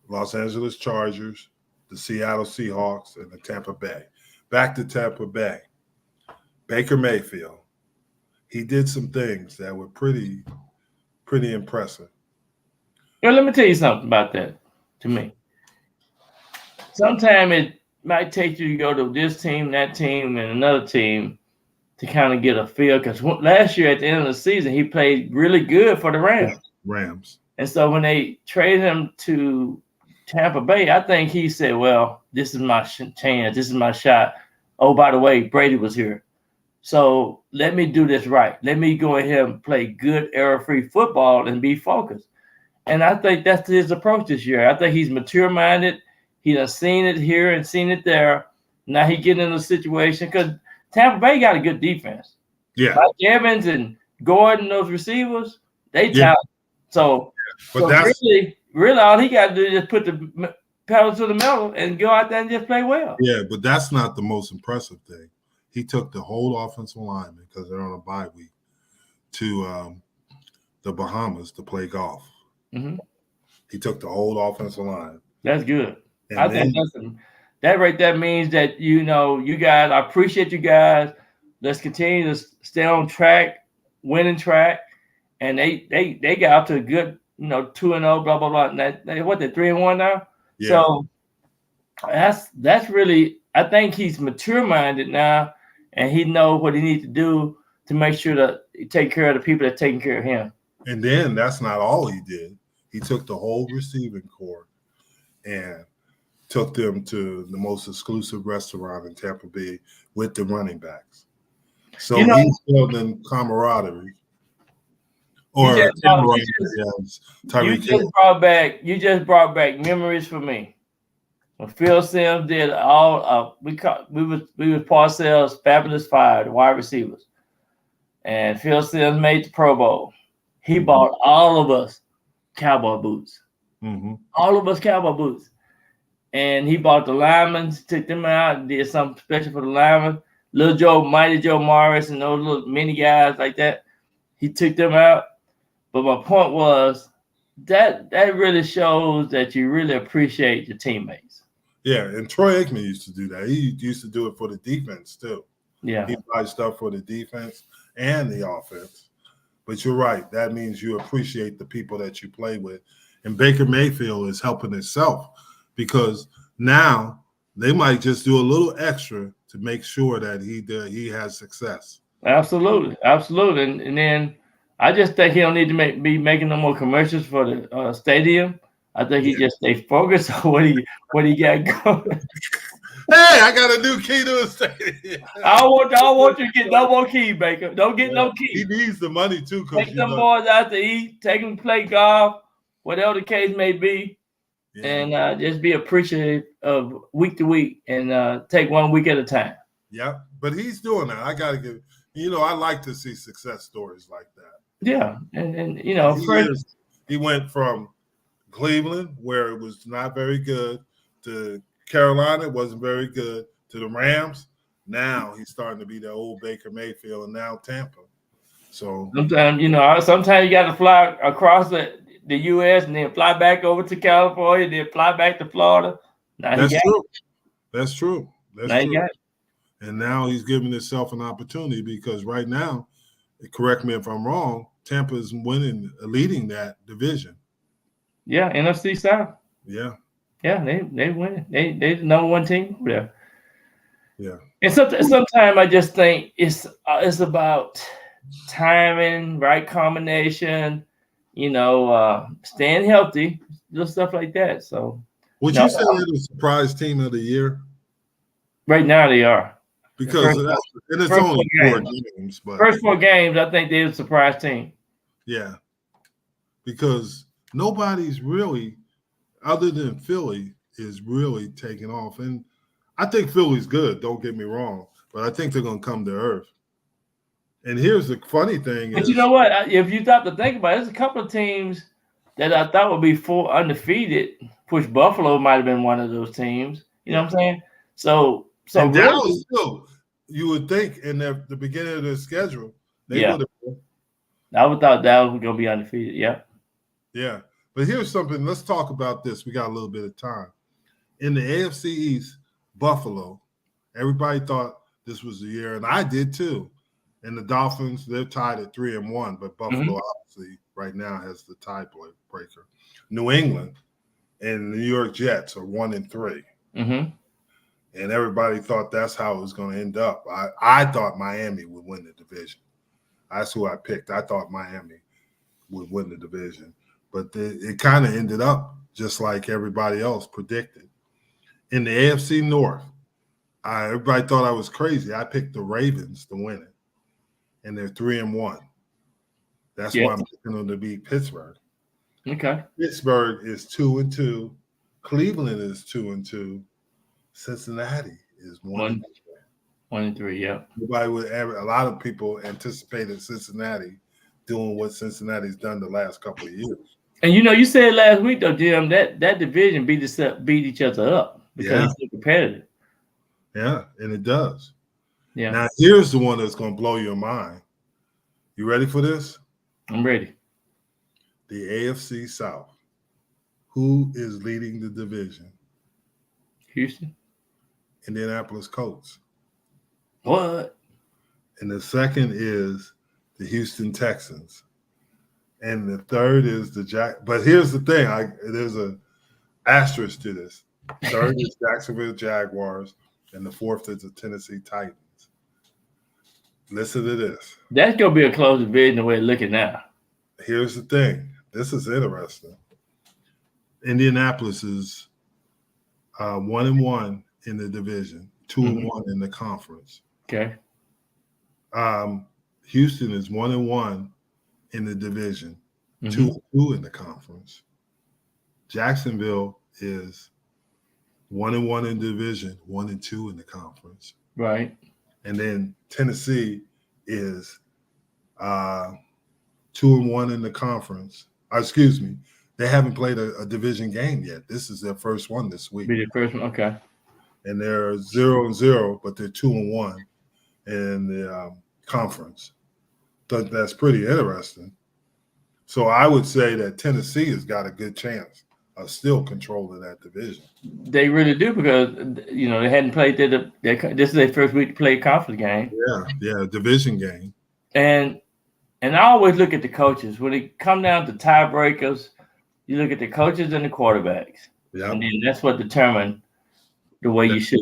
Los Angeles Chargers, the Seattle Seahawks, and the Tampa Bay. Back to Tampa Bay. Baker Mayfield. He did some things that were pretty impressive. Well, let me tell you something about that. To me, sometimes it might take you to go to this team, that team, and another team to kind of get a feel. Because last year at the end of the season, he played really good for the Rams. And so when they traded him to Tampa Bay, I think he said, well, this is my chance. This is my shot. Oh, by the way, Brady was here. So let me do this right. Let me go ahead and play good error-free football and be focused. And I think that's his approach this year. I think he's mature-minded. He done seen it here and seen it there. Now he getting in a situation because Tampa Bay got a good defense. Yeah. Like Evans and Gordon, those receivers, they talented. So, that's really all he got to do is just put the pedal to the metal and go out there and just play well. Yeah, but that's not the most impressive thing. He took the whole offensive lineman, because they're on a bye week, to the Bahamas to play golf. Mm-hmm. He took the whole offensive line. That's good. I think that right there means that, you guys, I appreciate you guys. Let's continue to stay on track, winning track. And they got up to a good, 2-0, blah, blah, blah. And they're 3-1 now? Yeah. So that's really, I think he's mature-minded now, and he knows what he needs to do to make sure that he take care of the people that are taking care of him. And then that's not all he did. He took the whole receiving corps and took them to the most exclusive restaurant in Tampa Bay with the running backs. So he's building camaraderie. Or you just brought back memories for me. When Phil Simms did all we was Parcells' Fabulous Five, the wide receivers, and Phil Simms made the Pro Bowl. He bought all of us cowboy boots. Mm-hmm. All of us cowboy boots. And he bought the linemen, took them out, and did something special for the linemen. Mighty Joe Morris, and those little mini guys like that. He took them out. But my point was that really shows that you really appreciate your teammates. Yeah, and Troy Aikman used to do that. He used to do it for the defense too. Yeah. He buys stuff for the defense and the offense. But you're right. That means you appreciate the people that you play with. And Baker Mayfield is helping himself, because now they might just do a little extra to make sure that he has success. Absolutely. And then I just think he don't need to be making no more commercials for the stadium. I think he just stay focused on what he got going. Hey, I got a new key to the stadium. I don't want you to get no more key, Baker. Don't get no key. He needs the money too. Take them boys out to eat, take them to play golf, whatever the case may be, and just be appreciative of week to week and take 1 week at a time. Yeah, but he's doing that. I got to give. I like to see success stories like that. Yeah, and he went from Cleveland, where it was not very good, to Carolina, it wasn't very good, to the Rams. Now he's starting to be the old Baker Mayfield, and now Tampa. So sometimes you got to fly across the U.S. and then fly back over to California, then fly back to Florida. That's true. That's true. That's true. Got it. And now he's giving himself an opportunity because right now, correct me if I'm wrong, Tampa is leading that division. Yeah, NFC South. Yeah. Yeah, they win. They the number one team over there. Yeah. And sometimes I just think it's about timing, right combination, staying healthy, just stuff like that. So would you say they're the surprise team of the year? Right now they are. Because it's only 4 games. But first 4 games, I think they're the surprise team. Yeah. Because nobody's really, other than Philly, is really taking off. And I think Philly's good, don't get me wrong, but I think they're going to come to earth. And here's the funny thing But you know what? If you stop to think about it, there's a couple of teams that I thought would be full undefeated, which Buffalo might have been one of those teams. You know what I'm saying? So and really, Dallas still, you would think in the beginning of their schedule, they would have. I would thought Dallas was going to be undefeated. Yeah. Yeah. But here's something. Let's talk about this. We got a little bit of time. In the AFC East, Buffalo, everybody thought this was the year, and I did too. And the Dolphins, they're tied at 3-1, but Buffalo obviously right now has the tiebreaker. New England and the New York Jets are 1-3. Mm-hmm. And everybody thought that's how it was going to end up. I thought Miami would win the division. That's who I picked. I thought Miami would win the division. But it kind of ended up just like everybody else predicted. In the AFC North, everybody thought I was crazy. I picked the Ravens to win it. And they're 3-1. That's why I'm picking them to beat Pittsburgh. Okay. Pittsburgh is 2-2. Cleveland is 2-2. Cincinnati is 1-3. 1-3, yeah. A lot of people anticipated Cincinnati doing what Cincinnati's done the last couple of years. And you said last week though, Jim, that division beat each other up because it's so competitive. Yeah, and it does. Yeah. Now here's the one that's going to blow your mind. You ready for this? I'm ready. The AFC South. Who is leading the division? Houston. Indianapolis Colts. What? And the second is the Houston Texans. And the third is but here's the thing. There's an asterisk to this. Third is Jacksonville Jaguars, and the fourth is the Tennessee Titans. Listen to this. That's going to be a close division the way it's looking now. Here's the thing. This is interesting. Indianapolis is 1-1 in the division, 2-1 in the conference. Okay. Houston is 1-1 in the division, 2-2 in the conference. Jacksonville is 1-1 in the division, 1-2 in the conference. Right. And then Tennessee is 2-1 in the conference. Excuse me. They haven't played a division game yet. This is their first one this week. Be the first one, okay. And they're 0-0, but they're 2-1 in the conference. So that's pretty interesting. So I would say that Tennessee has got a good chance of still controlling that division. They really do because they hadn't played this is their first week to play a conference game. Yeah, division game. And I always look at the coaches when it come down to tiebreakers. You look at the coaches and the quarterbacks, and then that's what determines the way you should,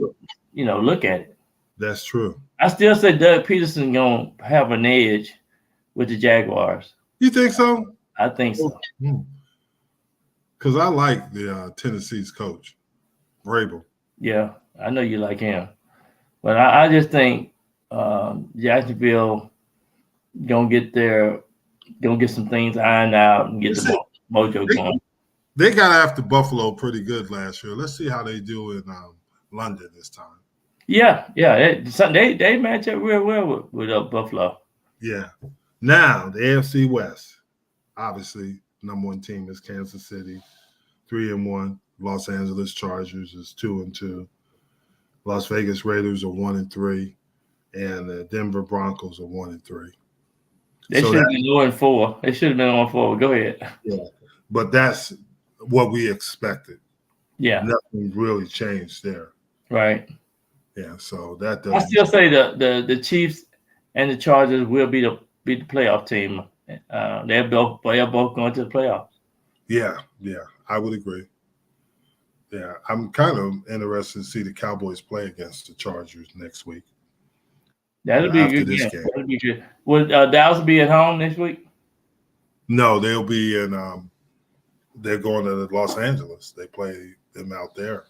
look at it. That's true. I still say Doug Peterson gonna have an edge with the Jaguars. You think so? I think so. Because I like the Tennessee's coach, Vrabel. Yeah, I know you like him, but I just think Jacksonville gonna get some things ironed out and get the mojo going. They got after Buffalo pretty good last year. Let's see how they do in London this time. Yeah. They match up real well with Buffalo. Yeah. Now the AFC West, obviously, number one team is Kansas City, 3-1. Los Angeles Chargers is 2-2. Las Vegas Raiders are 1-3, and the Denver Broncos are 1-3. They should have been 0-4. They should have been 0-4. Go ahead. Yeah, but that's what we expected. Yeah, nothing really changed there. Right. Yeah, so that I still say the Chiefs and the Chargers will be the playoff team. They're both going to the playoffs. Yeah, I would agree. Yeah, I'm kind of interested to see the Cowboys play against the Chargers next week. That'll be a good game. That'll be good. Will Dallas be at home next week? No, they'll be in. They're going to Los Angeles. They play them out there.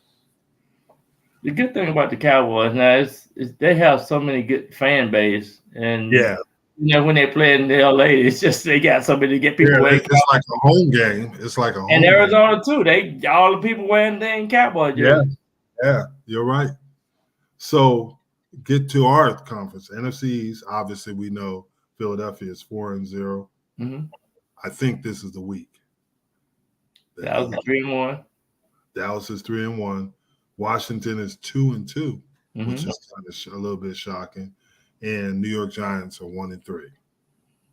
The good thing about the Cowboys now is they have so many good fan base, and yeah, when they play in LA, it's just they got somebody to get people. Yeah, it's like a home game. It's like a home and Arizona game. too. They all the people wearing their Cowboy jerseys. Yeah, you're right. So get to our conference, NFC East. Obviously, we know Philadelphia is 4-0. Mm-hmm. I think this is the week. Dallas is 3-1. Dallas is 3-1. Washington is 2-2, mm-hmm. which is kind of a little bit shocking. And New York Giants are 1-3.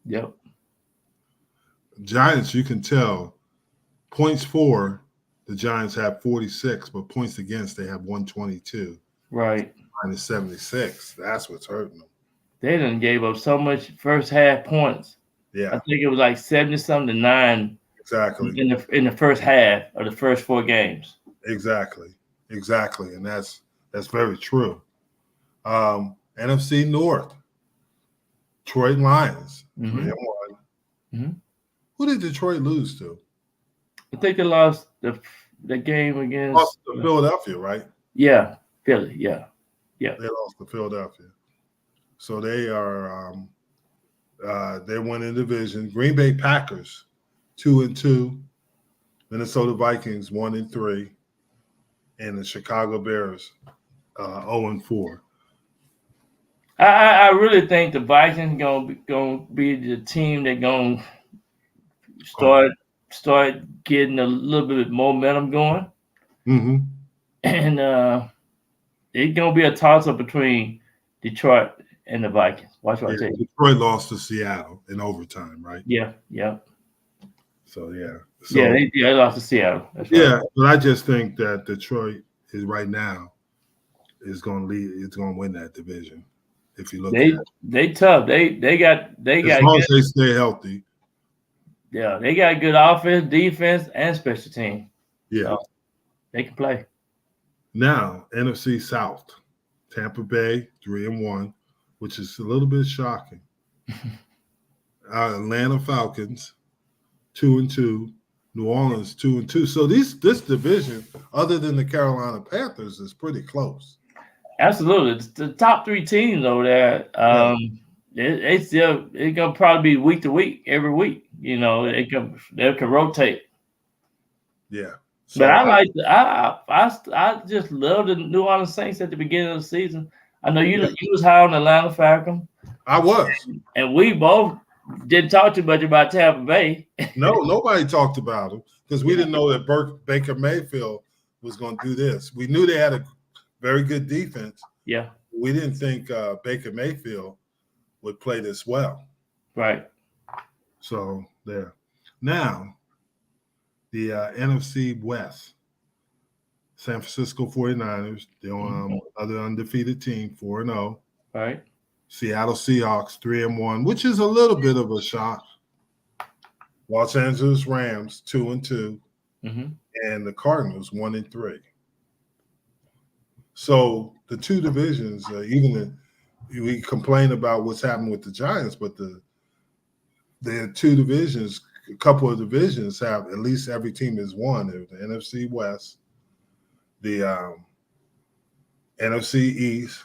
Yep. Giants, you can tell, points for, the Giants have 46, but points against, they have 122. Right. Minus 76. That's what's hurting them. They done gave up so much first half points. Yeah. I think it was like 70-something to 9. Exactly. In the first half of the first 4 games. Exactly. And that's very true. NFC North, Detroit Lions, 3-1. Mm-hmm. Who did Detroit lose to? I think they lost the game against lost to Philadelphia, right? Yeah, Philly. Yeah. They lost to Philadelphia, so they are they won in division. Green Bay Packers 2-2, Minnesota Vikings 1-3, and the Chicago Bears 0-4. I really think the Vikings gonna be the team that gonna start getting a little bit more momentum going. Mm-hmm. And it's gonna be a toss up between Detroit and the Vikings. Watch what I tell you. Detroit lost to Seattle in overtime, right? Yeah. So they lost to Seattle. That's right. Yeah, but I just think that Detroit is right now is going to lead. It's going to win that division. If you look, they tough. They got as long as they stay healthy. Yeah, they got good offense, defense, and special team. Yeah, so they can play. Now NFC South, Tampa Bay 3-1, which is a little bit shocking. Atlanta Falcons 2-2, New Orleans 2-2. So this division, other than the Carolina Panthers, is pretty close. Absolutely, the top 3 teams over there. It's gonna probably be week to week, every week. You know, they can rotate. Yeah. So but I just love the New Orleans Saints at the beginning of the season. I know you was high on Atlanta Falcons. I was, and we both didn't talk too much about Tampa Bay. No, nobody talked about them because we didn't know that Baker Mayfield was going to do this. We knew they had a very good defense. Yeah, we didn't think Baker Mayfield would play this well. Right. So there. Now, the NFC West, San Francisco 49ers, the other undefeated team, 4-0. Right. Seattle Seahawks 3-1, which is a little bit of a shock. Los Angeles Rams 2-2, and the Cardinals 1-3. So the 2 divisions, we complain about what's happened with the Giants, but the 2 divisions, a couple of divisions have at least every team is won. The NFC West, the NFC East,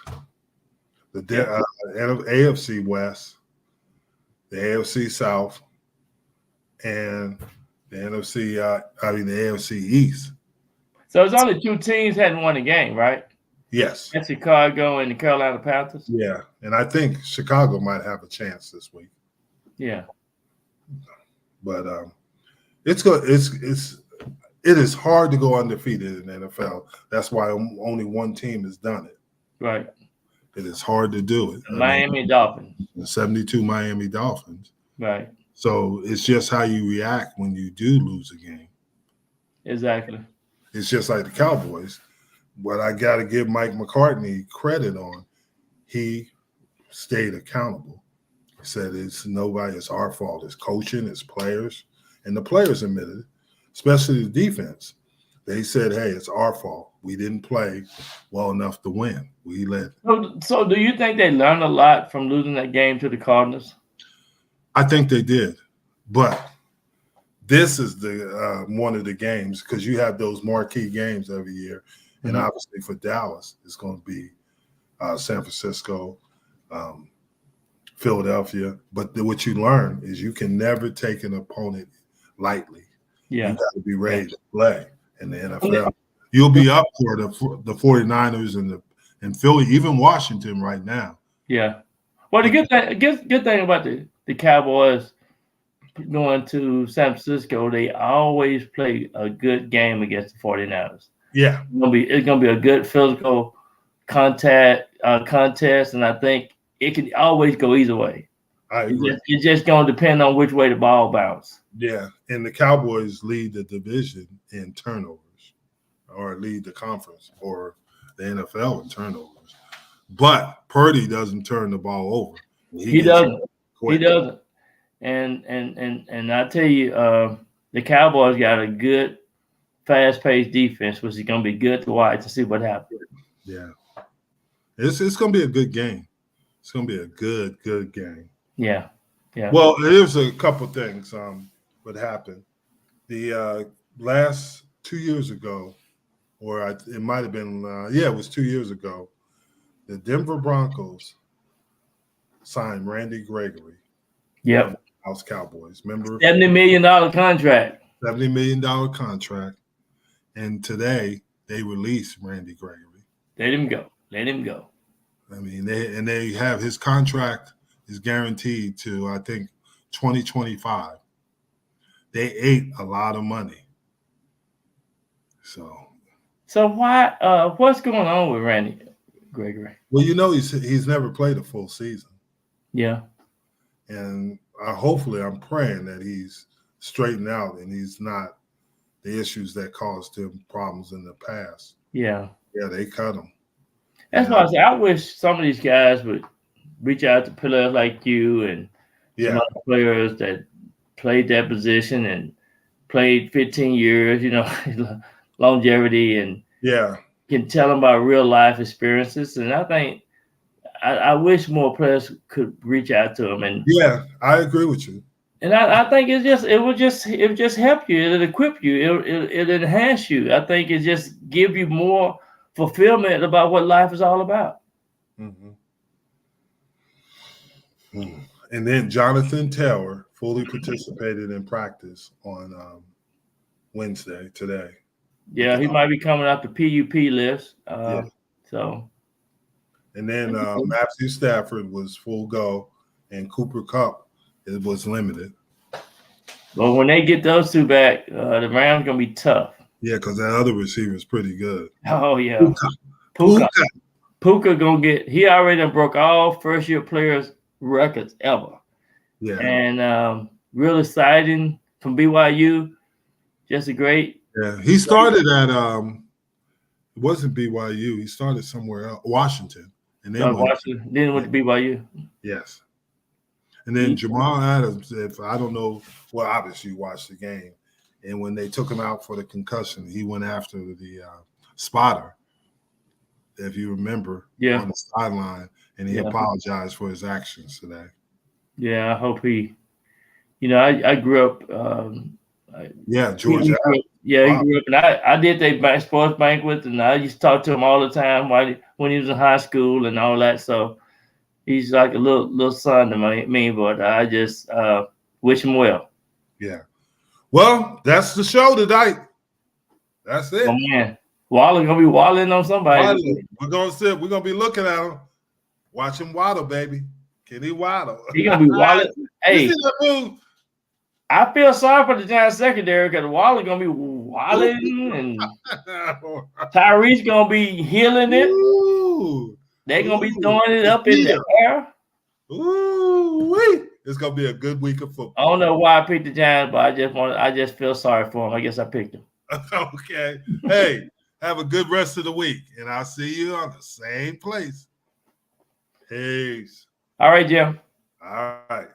the AFC West, the AFC South, and the AFC East. So it's only 2 teams hadn't won a game, right? Yes. That's Chicago and the Carolina Panthers. Yeah, and I think Chicago might have a chance this week. Yeah. But it is hard to go undefeated in the NFL. That's why only one team has done it. Right. It is hard to do it. Miami Dolphins. The 72 Miami Dolphins. Right. So it's just how you react when you do lose a game. Exactly. It's just like the Cowboys. What I got to give Mike McCartney credit on, he stayed accountable. He said it's our fault. It's coaching, it's players, and the players admitted it, especially the defense. They said, hey, it's our fault. We didn't play well enough to win. We let. So do you think they learned a lot from losing that game to the Cardinals? I think they did, but this is the one of the games because you have those marquee games every year, and obviously for Dallas, it's going to be San Francisco, Philadelphia. But what you learn is you can never take an opponent lightly. Yeah, you got to be ready to play in the NFL. You'll be up for the 49ers and Philly, even Washington right now. Yeah. Well, the good thing about the Cowboys going to San Francisco, they always play a good game against the 49ers. Yeah. It's gonna be a good physical contest, and I think it can always go either way. I agree. It's just gonna depend on which way the ball bounces. Yeah, and the Cowboys lead the division in turnovers, or lead the conference, or the NFL in turnovers. But Purdy doesn't turn the ball over. He doesn't. He doesn't. And I tell you, the Cowboys got a good, fast-paced defense, which is going to be good to watch to see what happens. Yeah, it's going to be a good game. It's going to be a good game. Yeah, yeah. Well, there's a couple things. What happened? The last 2 years ago, or it might have been, it was 2 years ago. The Denver Broncos signed Randy Gregory. Yep. House Cowboys. Remember? $70 million contract. $70 million contract. And today they released Randy Gregory. Let him go. Let him go. I mean, they have his contract is guaranteed to, I think, 2025. They ate a lot of money. So why? What's going on with Randy Gregory? Well, he's never played a full season. Yeah. And hopefully I'm praying that he's straightened out and he's not the issues that caused him problems in the past. Yeah. Yeah, they cut him. That's why I say I wish some of these guys would reach out to players like you and some other players that played that position and played 15 years, longevity, and can tell them about real life experiences. And I think I wish more players could reach out to them. And I agree with you. And I think it would just help you. It'll equip you. It'll enhance you. I think it just give you more fulfillment about what life is all about. Mm-hmm. And then Jonathan Taylor fully participated in practice on Wednesday today. Yeah, he might be coming up the PUP list. So. And then Matthew Stafford was full go, and Cooper Kupp was limited. Well, when they get those two back, the Rams gonna be tough. Yeah, because that other receiver is pretty good. Oh yeah, Puka gonna get. He already broke all first-year players records ever. Yeah, and real exciting from BYU. Just a great. Yeah, he started at it wasn't BYU. He started somewhere else, Washington. And then went to BYU. Yes. And then Jamal Adams, if I don't know, well, obviously you watched the game. And when they took him out for the concussion, he went after the spotter, if you remember, on the sideline, and he apologized for his actions today. Yeah, I hope he, I grew up. Georgia. He grew up, and I did their sports banquet, and I used to talk to him all the time when he was in high school and all that. So he's like a little son to me, but I just wish him well. Yeah. Well, that's the show tonight. That's it. Oh man, Waller gonna be waddling on somebody. We're gonna be looking at him, watch him waddle, baby. Can he waddle? He gonna be waddling. Hey. You see that move? I feel sorry for the Giants secondary because Waller gonna be wilding and Tyrese gonna be healing it. Ooh. They're gonna be throwing it up in the air. Ooh, it's gonna be a good week of football. I don't know why I picked the Giants, but I just feel sorry for them. I guess I picked them. Okay. Hey, have a good rest of the week, and I'll see you on the same place. Peace. All right, Jim. All right.